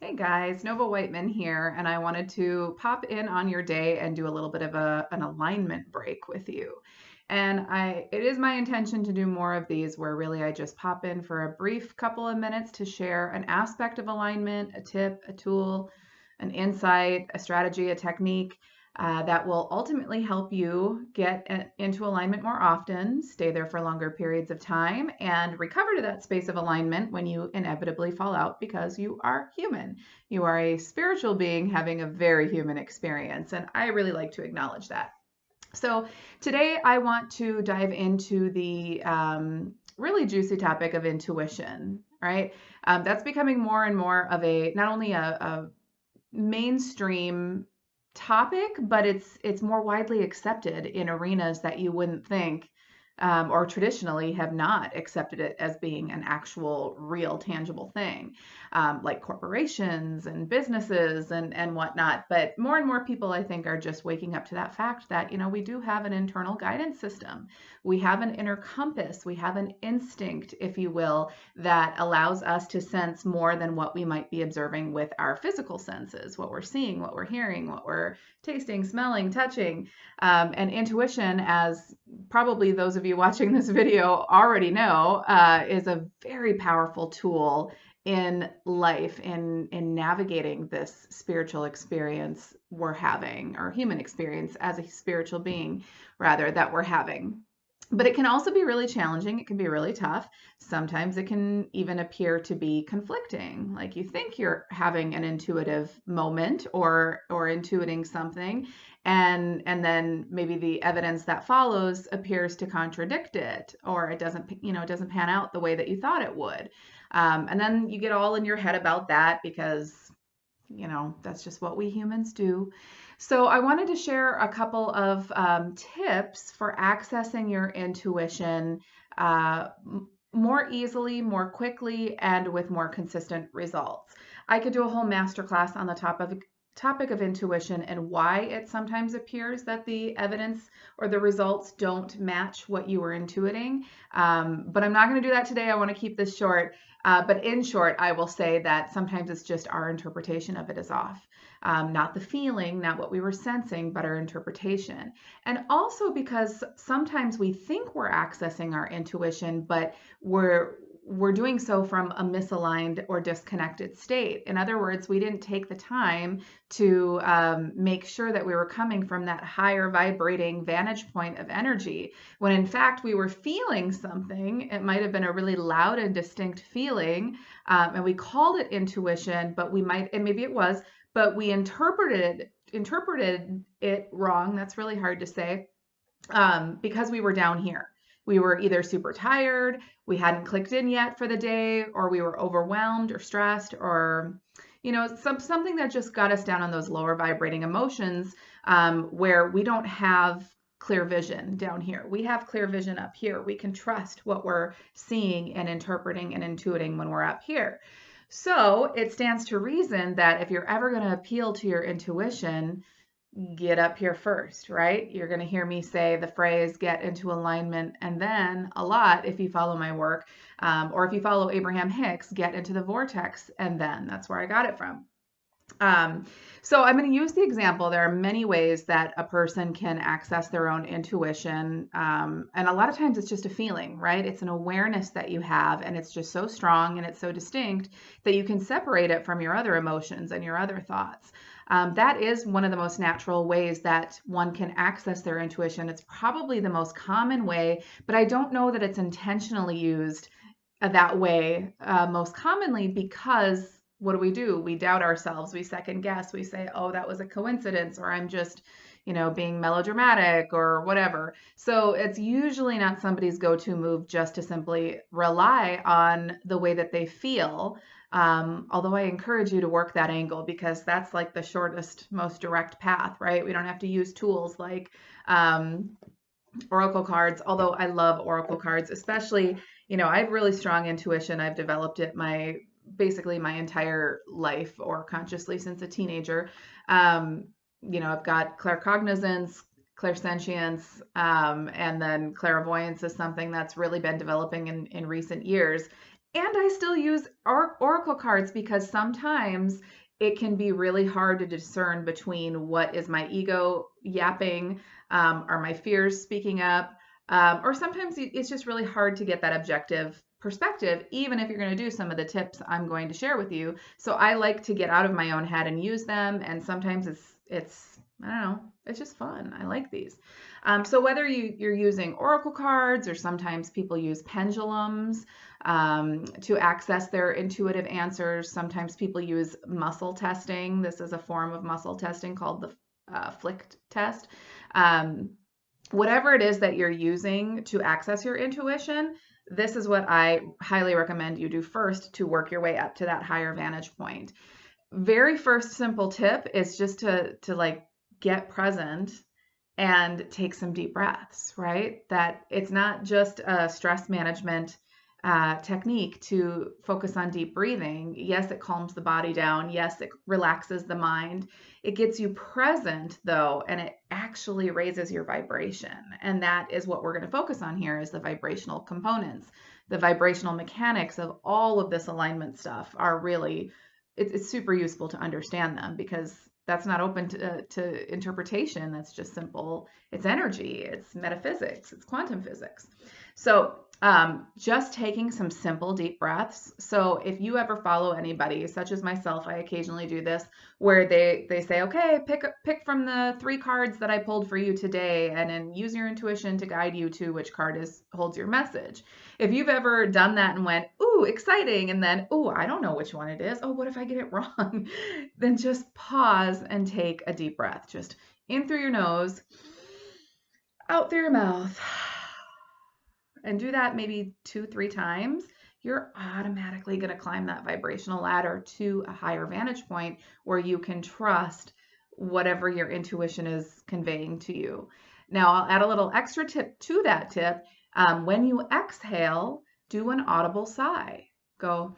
Hey guys, Nova Whiteman here, and I wanted to pop in on your day and do a little bit of an alignment break with you. It is my intention to do more of these where really I just pop in for a brief couple of minutes to share an aspect of alignment, a tip, a tool, an insight, a strategy, a technique that will ultimately help you get into alignment more often, stay there for longer periods of time, and recover to that space of alignment when you inevitably fall out because you are human. You are a spiritual being having a very human experience, and I really like to acknowledge that. So, today I want to dive into the really juicy topic of intuition, right? That's becoming more and more of a not only a mainstream topic, but it's more widely accepted in arenas that you wouldn't think or traditionally have not accepted it as being an actual, real, tangible thing, like corporations and businesses and whatnot. But more and more people, I think, are just waking up to that fact that, we do have an internal guidance system. We have an inner compass. We have an instinct, if you will, that allows us to sense more than what we might be observing with our physical senses, what we're seeing, what we're hearing, what we're tasting, smelling, touching. And intuition, as probably those of you watching this video already know, is a very powerful tool in life, in navigating this spiritual experience we're having, or human experience as a spiritual being, rather, that we're having. But it can also be really challenging. It can be really tough. Sometimes it can even appear to be conflicting. Like you think you're having an intuitive moment or intuiting something, and then maybe the evidence that follows appears to contradict it, or it doesn't pan out the way that you thought it would. And then you get all in your head about that because that's just what we humans do. So I wanted to share a couple of tips for accessing your intuition uh, more easily, more quickly, and with more consistent results. I could do a whole masterclass on the topic of intuition and why it sometimes appears that the evidence or the results don't match what you were intuiting. But I'm not going to do that today. I want to keep this short. But in short, I will say that sometimes it's just our interpretation of it is off. Not the feeling, not what we were sensing, but our interpretation. And also because sometimes we think we're accessing our intuition, but we're doing so from a misaligned or disconnected state. In other words, we didn't take the time to make sure that we were coming from that higher vibrating vantage point of energy, when in fact we were feeling something. It might have been a really loud and distinct feeling, and we called it intuition, but and maybe it was, but we interpreted it wrong. That's really hard to say, because we were down here. We were either super tired, we hadn't clicked in yet for the day, or we were overwhelmed or stressed, or something that just got us down on those lower vibrating emotions, where we don't have clear vision down here. We have clear vision up here. We can trust what we're seeing and interpreting and intuiting when we're up here. So it stands to reason that if you're ever going to appeal to your intuition, get up here first, right? You're going to hear me say the phrase get into alignment, and then a lot, if you follow my work, or if you follow Abraham Hicks, get into the vortex, and then that's where I got it from. So I'm going to use the example. There are many ways that a person can access their own intuition. And a lot of times it's just a feeling, right? It's an awareness that you have, and it's just so strong and it's so distinct that you can separate it from your other emotions and your other thoughts. That is one of the most natural ways that one can access their intuition. It's probably the most common way, but I don't know that it's intentionally used that way most commonly, because what do? We doubt ourselves. We second guess. We say, oh, that was a coincidence, or I'm just, being melodramatic or whatever. So it's usually not somebody's go-to move just to simply rely on the way that they feel. Although I encourage you to work that angle, because that's like the shortest, most direct path, right? We don't have to use tools like oracle cards, although I love oracle cards, especially, I have really strong intuition. I've developed it basically my entire life, or consciously since a teenager. I've got claircognizance, clairsentience, and then clairvoyance is something that's really been developing in recent years. And I still use oracle cards because sometimes it can be really hard to discern between what is my ego yapping, or my fears speaking up, or sometimes it's just really hard to get that objective perspective, even if you're going to do some of the tips I'm going to share with you. So I like to get out of my own head and use them. And sometimes it's I don't know, it's just fun. I like these. So whether you're using oracle cards, or sometimes people use pendulums to access their intuitive answers. Sometimes people use muscle testing. This is a form of muscle testing called the Flick test. Um, Whatever it is that you're using to access your intuition, this is what I highly recommend you do first to work your way up to that higher vantage point. Very first simple tip is just to like get present and take some deep breaths, right? That it's not just a stress management technique to focus on deep breathing. Yes, it calms the body down. Yes, it relaxes the mind. It gets you present though, and it actually raises your vibration. And that is what we're going to focus on here, is the vibrational components. The vibrational mechanics of all of this alignment stuff are really, it's super useful to understand them, because that's not open to interpretation. That's just simple. It's energy, it's metaphysics, it's quantum physics. So just taking some simple deep breaths. So if you ever follow anybody, such as myself, I occasionally do this, where they say, okay, pick from the 3 cards that I pulled for you today, and then use your intuition to guide you to which card holds your message. If you've ever done that and went, ooh, exciting, and then, ooh, I don't know which one it is. Oh, what if I get it wrong? Then just pause and take a deep breath. Just in through your nose, out through your mouth, and do that maybe 2-3 times. You're automatically going to climb that vibrational ladder to a higher vantage point where you can trust whatever your intuition is conveying to you. Now, I'll add a little extra tip to that tip. When you exhale, do an audible sigh. Go,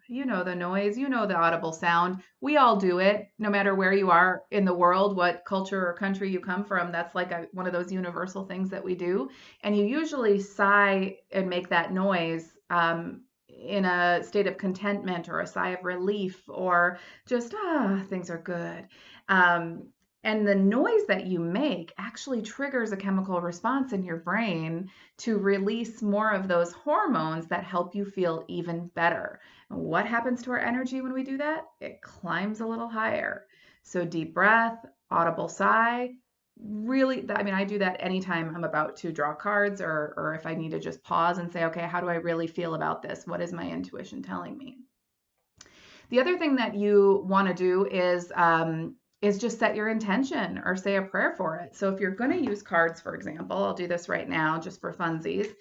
you know the noise, you know the audible sound. We all do it, no matter where you are in the world, what culture or country you come from. That's like one of those universal things that we do. And you usually sigh and make that noise in a state of contentment, or a sigh of relief, or just, things are good. And the noise that you make actually triggers a chemical response in your brain to release more of those hormones that help you feel even better. And what happens to our energy when we do that? It climbs a little higher. So deep breath, audible sigh, really, I mean, I do that anytime I'm about to draw cards, or if I need to just pause and say, okay, how do I really feel about this? What is my intuition telling me? The other thing that you want to do is just set your intention or say a prayer for it. So if you're going to use cards, for example, I'll do this right now just for funsies.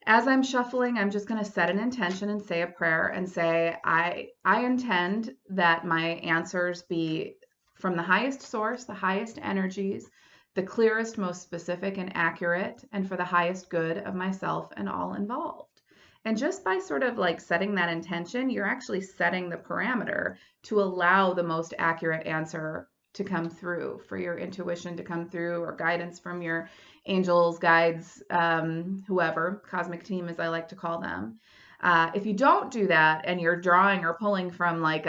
As I'm shuffling, I'm just going to set an intention and say a prayer and say, I intend that my answers be from the highest source, the highest energies, the clearest, most specific and accurate, and for the highest good of myself and all involved. And just by sort of like setting that intention, you're actually setting the parameter to allow the most accurate answer to come through, for your intuition to come through, or guidance from your angels, guides, whoever, cosmic team, as I like to call them. If you don't do that, and you're drawing or pulling from like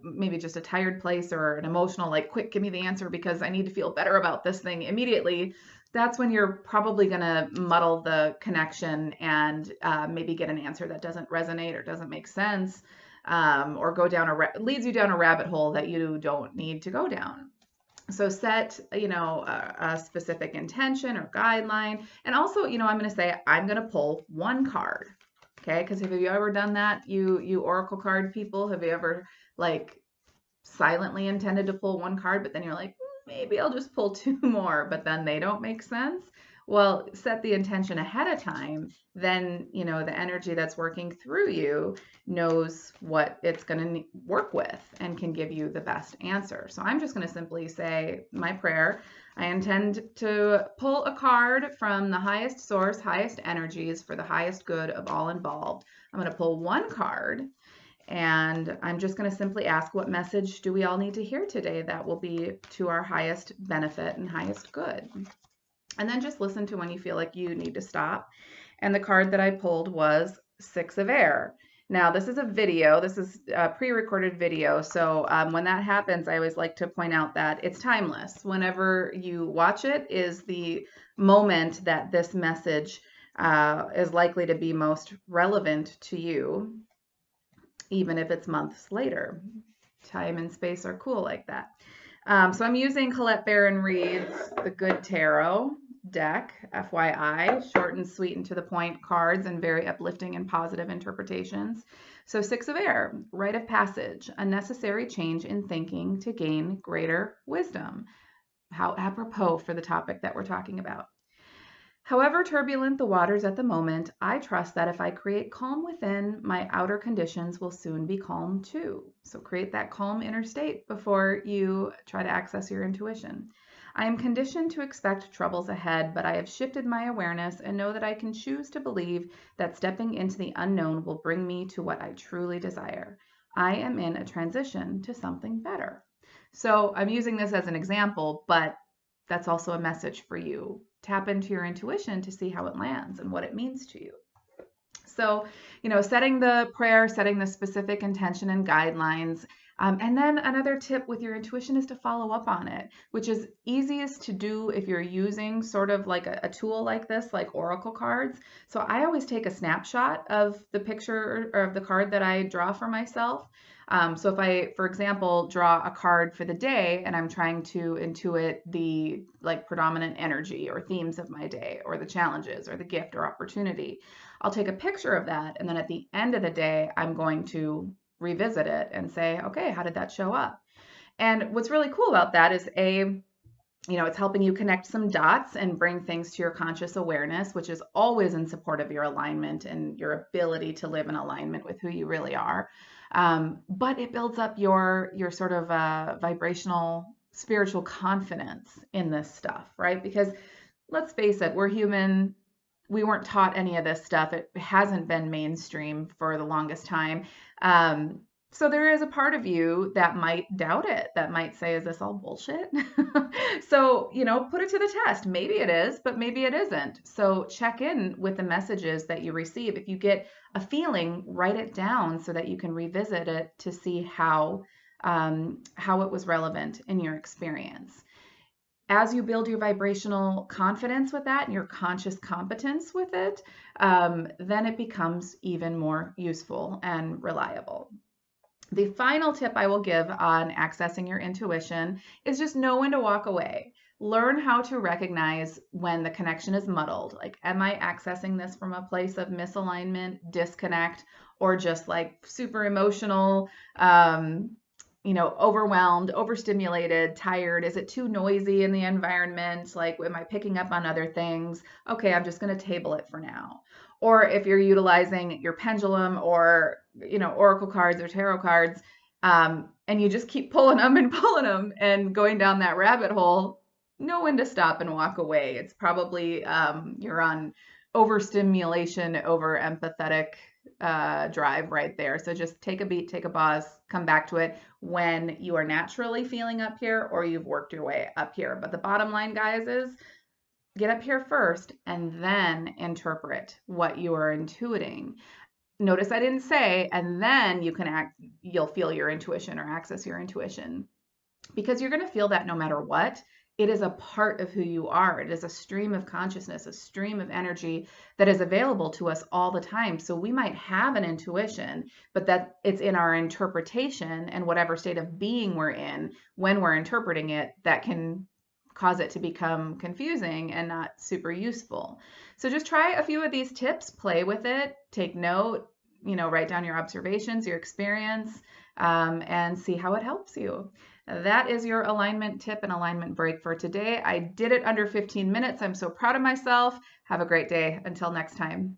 maybe just a tired place, or an emotional, like, quick, give me the answer because I need to feel better about this thing immediately, that's when you're probably going to muddle the connection, and maybe get an answer that doesn't resonate or doesn't make sense, or leads you down a rabbit hole that you don't need to go down. So set, a specific intention or guideline. And also, I'm going to say, I'm going to pull one card. Okay. Because have you ever done that? You Oracle card people, have you ever like silently intended to pull one card, but then you're like, maybe I'll just pull 2 more, but then they don't make sense? Well, set the intention ahead of time. Then, the energy that's working through you knows what it's going to work with and can give you the best answer. So I'm just going to simply say my prayer. I intend to pull a card from the highest source, highest energies, for the highest good of all involved. I'm going to pull one card, and I'm just going to simply ask, what message do we all need to hear today that will be to our highest benefit and highest good? And then just listen to when you feel like you need to stop and the card that I pulled was Six of Air. Now, this is a video, this is a pre-recorded video, so when that happens, I always like to point out that it's timeless. Whenever you watch it is the moment that this message is likely to be most relevant to you, even if it's months later. Time and space are cool like that. So I'm using Colette Baron Reid's The Good Tarot deck, FYI, short and sweet and to the point cards and very uplifting and positive interpretations. So Six of Air, rite of passage, a necessary change in thinking to gain greater wisdom. How apropos for the topic that we're talking about. However turbulent the waters at the moment, I trust that if I create calm within, my outer conditions will soon be calm too. So create that calm inner state before you try to access your intuition. I am conditioned to expect troubles ahead, but I have shifted my awareness and know that I can choose to believe that stepping into the unknown will bring me to what I truly desire. I am in a transition to something better. So I'm using this as an example, but that's also a message for you. Tap into your intuition to see how it lands and what it means to you. So, setting the prayer, setting the specific intention and guidelines. And then another tip with your intuition is to follow up on it, which is easiest to do if you're using sort of like a tool like this, like oracle cards. So I always take a snapshot of the picture or of the card that I draw for myself. So if I, for example, draw a card for the day and I'm trying to intuit the like predominant energy or themes of my day or the challenges or the gift or opportunity, I'll take a picture of that. And then at the end of the day, I'm going to revisit it and say, okay, how did that show up? And what's really cool about that is it's helping you connect some dots and bring things to your conscious awareness, which is always in support of your alignment and your ability to live in alignment with who you really are. But it builds up your sort of vibrational, spiritual confidence in this stuff, right? Because let's face it, we're human. We weren't taught any of this stuff. It hasn't been mainstream for the longest time. So there is a part of you that might doubt it, that might say, is this all bullshit? So, put it to the test. Maybe it is, but maybe it isn't. So check in with the messages that you receive. If you get a feeling, write it down so that you can revisit it to see how it was relevant in your experience. As you build your vibrational confidence with that and your conscious competence with it, then it becomes even more useful and reliable. The final tip I will give on accessing your intuition is just know when to walk away. Learn how to recognize when the connection is muddled. Like, am I accessing this from a place of misalignment, disconnect, or just like super emotional, overwhelmed, overstimulated, tired? Is it too noisy in the environment? Like, am I picking up on other things? Okay, I'm just going to table it for now. Or if you're utilizing your pendulum or, oracle cards or tarot cards, and you just keep pulling them and going down that rabbit hole, know when to stop and walk away. It's probably you're on overstimulation, over empathetic drive right there. So just take a beat, take a pause, come back to it when you are naturally feeling up here or you've worked your way up here. But the bottom line, guys, is get up here first and then interpret what you are intuiting. Notice I didn't say, and then you'll feel your intuition or access your intuition, because you're going to feel that no matter what. It is a part of who you are. It is a stream of consciousness, a stream of energy that is available to us all the time. So we might have an intuition, but that it's in our interpretation and whatever state of being we're in when we're interpreting it that can cause it to become confusing and not super useful. So just try a few of these tips, play with it, take note, write down your observations, your experience, and see how it helps you. That is your alignment tip and alignment break for today. I did it under 15 minutes. I'm so proud of myself. Have a great day. Until next time.